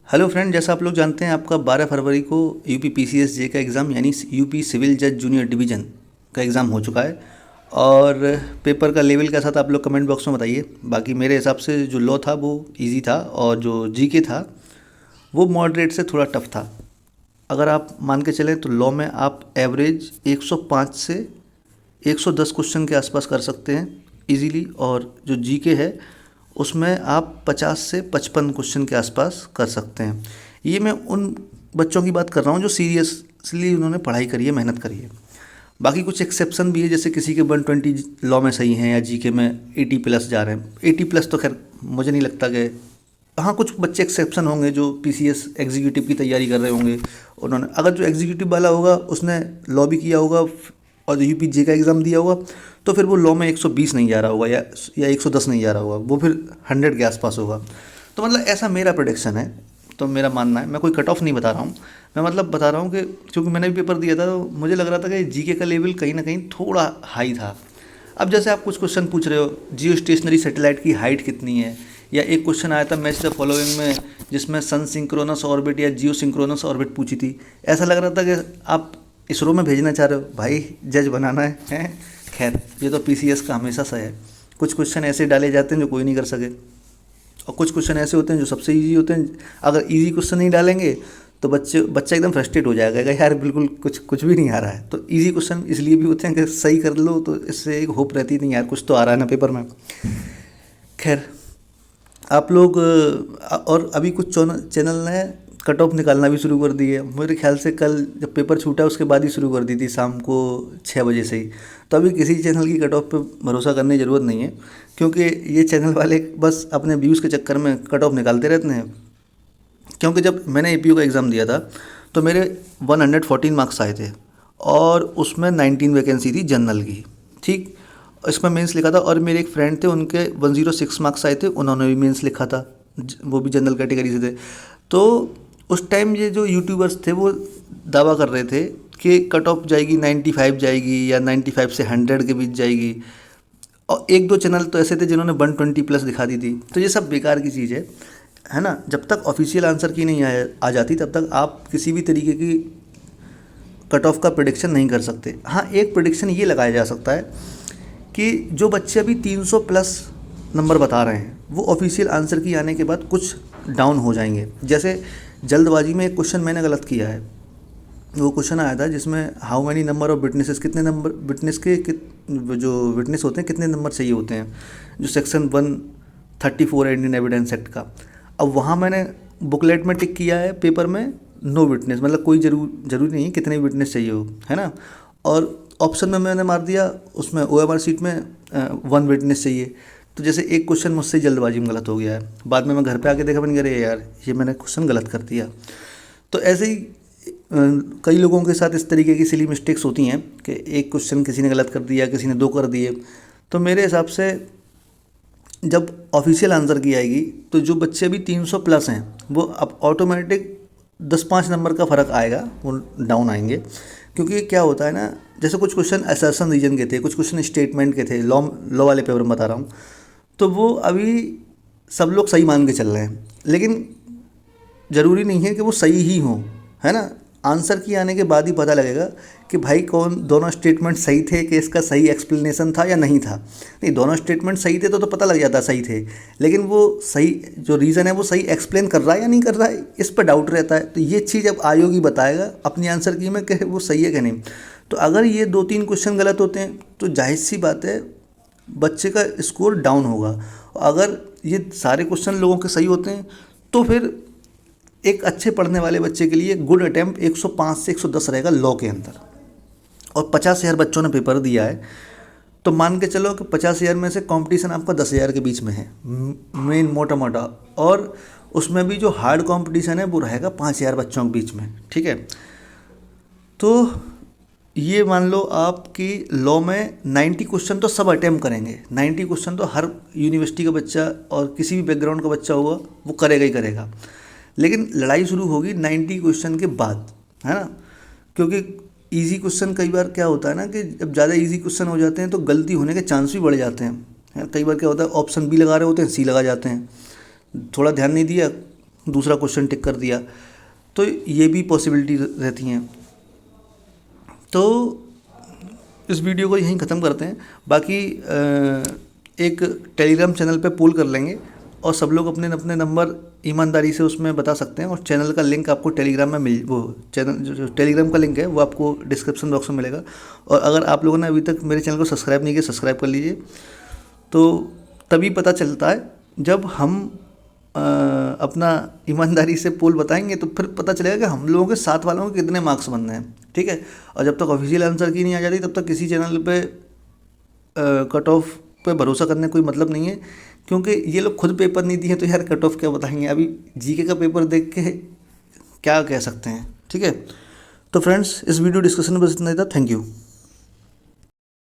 Hello friend, जैसा आप लोग जानते हैं आपका 12 फरवरी को यूपी पीसीएस जे का एग्ज़ाम यानी यूपी सिविल जज जूनियर डिवीज़न का एग्ज़ाम हो चुका है। और पेपर का लेवल कैसा था आप लोग कमेंट बॉक्स में बताइए। बाकी मेरे हिसाब से जो लॉ था वो इजी था और जो जीके था वो मॉडरेट से थोड़ा टफ था। अगर आप मान के चलें तो लॉ में आप एवरेज 105 से 110 क्वेश्चन के आसपास कर सकते हैं इजीली, और जो जीके है उसमें आप 50 से 55 क्वेश्चन के आसपास कर सकते हैं। ये मैं उन बच्चों की बात कर रहा हूँ जो सीरियसली उन्होंने पढ़ाई करी है, मेहनत करी है। बाकी कुछ एक्सेप्शन भी है, जैसे किसी के 120 लॉ में सही हैं या जीके में 80 प्लस जा रहे हैं। 80 प्लस तो खैर मुझे नहीं लगता कि, हाँ कुछ बच्चे एक्सेप्शन होंगे जो पीसीएस एग्जीक्यूटिव की तैयारी कर रहे होंगे। उन्होंने अगर जो एग्जीक्यूटिव वाला होगा उसने लॉ भी किया होगा और यूपी जे का एग्ज़ाम दिया होगा तो फिर वो लॉ में 120 नहीं जा रहा होगा या 110 नहीं जा रहा होगा, वो फिर 100 के आसपास होगा। तो मतलब ऐसा मेरा प्रोडिक्शन है, तो मेरा मानना है। मैं कोई कट ऑफ नहीं बता रहा हूँ, मैं मतलब बता रहा हूँ कि क्योंकि मैंने भी पेपर दिया था तो मुझे लग रहा था कि जीके का लेवल कहीं ना कहीं थोड़ा हाई था। अब जैसे आप कुछ क्वेश्चन पूछ रहे हो, जियो स्टेशनरी सैटेलाइट की हाइट कितनी है, या एक क्वेश्चन आया था मैच द फॉलोइंग में जिसमें सन सिंक्रोनस ऑर्बिट या जियो सिंक्रोनस ऑर्बिट पूछी थी। ऐसा लग रहा था कि आप इसरो में भेजना चाह रहे हो, भाई जज बनाना है। खैर ये तो पीसीएस का हमेशा सा है, कुछ क्वेश्चन ऐसे डाले जाते हैं जो कोई नहीं कर सके, और कुछ क्वेश्चन ऐसे होते हैं जो सबसे इजी होते हैं। अगर इजी क्वेश्चन नहीं डालेंगे तो बच्चा एकदम फ्रस्ट्रेट हो जाएगा कि यार बिल्कुल कुछ भी नहीं आ रहा है। तो इजी क्वेश्चन इसलिए भी होते हैं कि सही कर लो तो इससे एक होप रहती नहीं, यार कुछ तो आ रहा है ना पेपर में। खैर आप लोग और अभी कुछ चैनल ने कट ऑफ निकालना भी शुरू कर दी है। मेरे ख्याल से कल जब पेपर छूटा उसके बाद ही शुरू कर दी थी, शाम को 6 बजे से ही। तो अभी किसी चैनल की कट ऑफ पे भरोसा करने की ज़रूरत नहीं है, क्योंकि ये चैनल वाले बस अपने व्यूज़ के चक्कर में कट ऑफ निकालते रहते हैं। क्योंकि जब मैंने एपीयू का एग्ज़ाम दिया था तो मेरे 114 मार्क्स आए थे और उसमें 19 वैकेंसी थी जनरल की, ठीक। इसमें मेंस लिखा था, और मेरे एक फ्रेंड थे उनके 106 मार्क्स आए थे, उन्होंने भी मेंस लिखा था, वो भी जनरल कैटेगरी से थे। तो उस टाइम ये जो यूट्यूबर्स थे वो दावा कर रहे थे कि कट ऑफ जाएगी 95 जाएगी या 95 से 100 के बीच जाएगी, और एक दो चैनल तो ऐसे थे जिन्होंने 120 प्लस दिखा दी थी। तो ये सब बेकार की चीज़ है ना। जब तक ऑफिशियल आंसर की नहीं आ जाती तब तक आप किसी भी तरीके की कट ऑफ का प्रेडिक्शन नहीं कर सकते। हाँ एक प्रेडिक्शन ये लगाया जा सकता है कि जो बच्चे अभी 300 प्लस नंबर बता रहे हैं वो ऑफिशियल आंसर की आने के बाद कुछ डाउन हो जाएंगे। जैसे जल्दबाजी में एक क्वेश्चन मैंने गलत किया है, वो क्वेश्चन आया था जिसमें how many number of witnesses, कितने नंबर विटनेस के जो विटनेस होते हैं कितने नंबर चाहिए होते हैं, जो सेक्शन 134 इंडियन एविडेंस एक्ट का। अब वहाँ मैंने बुकलेट में टिक किया है, पेपर में नो विटनेस, मतलब कोई जरूरी नहीं है कितने विटनेस चाहिए हो, है ना। और ऑप्शन में मैंने मार दिया उसमें ओएमआर सीट में 1 विटनेस चाहिए। तो जैसे एक क्वेश्चन मुझसे जल्दबाजी में गलत हो गया है, बाद में मैं घर पे आके देखा, मैंने कहा अरे यार ये मैंने क्वेश्चन गलत कर दिया। तो ऐसे ही कई लोगों के साथ इस तरीके की सिली मिस्टेक्स होती हैं कि एक क्वेश्चन किसी ने गलत कर दिया, किसी ने 2 कर दिए। तो मेरे हिसाब से जब ऑफिशियल आंसर की आएगी तो जो बच्चे अभी 300 प्लस हैं वो अब ऑटोमेटिक 10-5 नंबर का फ़र्क आएगा, वो डाउन आएंगे। क्योंकि क्या होता है ना, जैसे कुछ क्वेश्चन असर्शन रीजन के थे, कुछ क्वेश्चन स्टेटमेंट के थे, लॉ वाले पेपर में बता रहा हूँ, तो वो अभी सब लोग सही मान के चल रहे हैं, लेकिन ज़रूरी नहीं है कि वो सही ही हों, है ना। आंसर की आने के बाद ही पता लगेगा कि भाई कौन दोनों स्टेटमेंट सही थे, कि इसका सही एक्सप्लेनेशन था या नहीं था। नहीं, दोनों स्टेटमेंट सही थे तो पता लग जाता सही थे, लेकिन वो सही जो रीज़न है वो सही एक्सप्लेन कर रहा है या नहीं कर रहा है, इस पर डाउट रहता है। तो ये चीज़ अब आयोग ही बताएगा अपनी आंसर की में कि वो सही है कि नहीं। तो अगर ये 2-3 क्वेश्चन गलत होते हैं तो जाहिर सी बात है बच्चे का स्कोर डाउन होगा। अगर ये सारे क्वेश्चन लोगों के सही होते हैं तो फिर एक अच्छे पढ़ने वाले बच्चे के लिए गुड अटैम्प्ट 105 से 110 रहेगा लॉ के अंदर। और 50,000 बच्चों ने पेपर दिया है तो मान के चलो कि 50,000 में से कंपटीशन आपका 10,000 के बीच में है, मेन मोटा मोटा, और उसमें भी जो हार्ड कंपटीशन है वो रहेगा 5,000 बच्चों के बीच में, ठीक है। तो ये मान लो आपकी लॉ में 90 क्वेश्चन तो सब अटैम्प्ट करेंगे, 90 क्वेश्चन तो हर यूनिवर्सिटी का बच्चा और किसी भी बैकग्राउंड का बच्चा होगा वो करेगा ही करेगा। लेकिन लड़ाई शुरू होगी 90 क्वेश्चन के बाद, है ना। क्योंकि इजी क्वेश्चन कई बार क्या होता है ना कि जब ज़्यादा इजी क्वेश्चन हो जाते हैं तो गलती होने के चांस भी बढ़ जाते हैं। कई बार क्या होता है ऑप्शन बी लगा रहे होते हैं सी लगा जाते हैं, थोड़ा ध्यान नहीं दिया, दूसरा क्वेश्चन टिक कर दिया, तो ये भी पॉसिबिलिटी रहती हैं। तो इस वीडियो को यहीं ख़त्म करते हैं। बाकी एक टेलीग्राम चैनल पे पोल कर लेंगे और सब लोग अपने अपने नंबर ईमानदारी से उसमें बता सकते हैं, और चैनल का लिंक आपको टेलीग्राम में वो चैनल जो टेलीग्राम का लिंक है वो आपको डिस्क्रिप्शन बॉक्स में मिलेगा। और अगर आप लोगों ने अभी तक मेरे चैनल को सब्सक्राइब नहीं किया, सब्सक्राइब कर लीजिए। तो तभी पता चलता है जब हम अपना ईमानदारी से पोल बताएंगे, तो फिर पता चलेगा कि हम लोगों के साथ वालों के कितने मार्क्स बनने हैं, ठीक है। और जब तक ऑफिशियल आंसर की नहीं आ जाती, तब तक किसी चैनल पे कट ऑफ पे भरोसा करने कोई मतलब नहीं है, क्योंकि ये लोग खुद पेपर नहीं दिए तो यार कट ऑफ क्या बताएंगे। अभी जीके का पेपर देख के क्या कह सकते हैं, ठीक है। तो फ्रेंड्स, इस वीडियो डिस्कशन में बस इतना ही था। Thank you.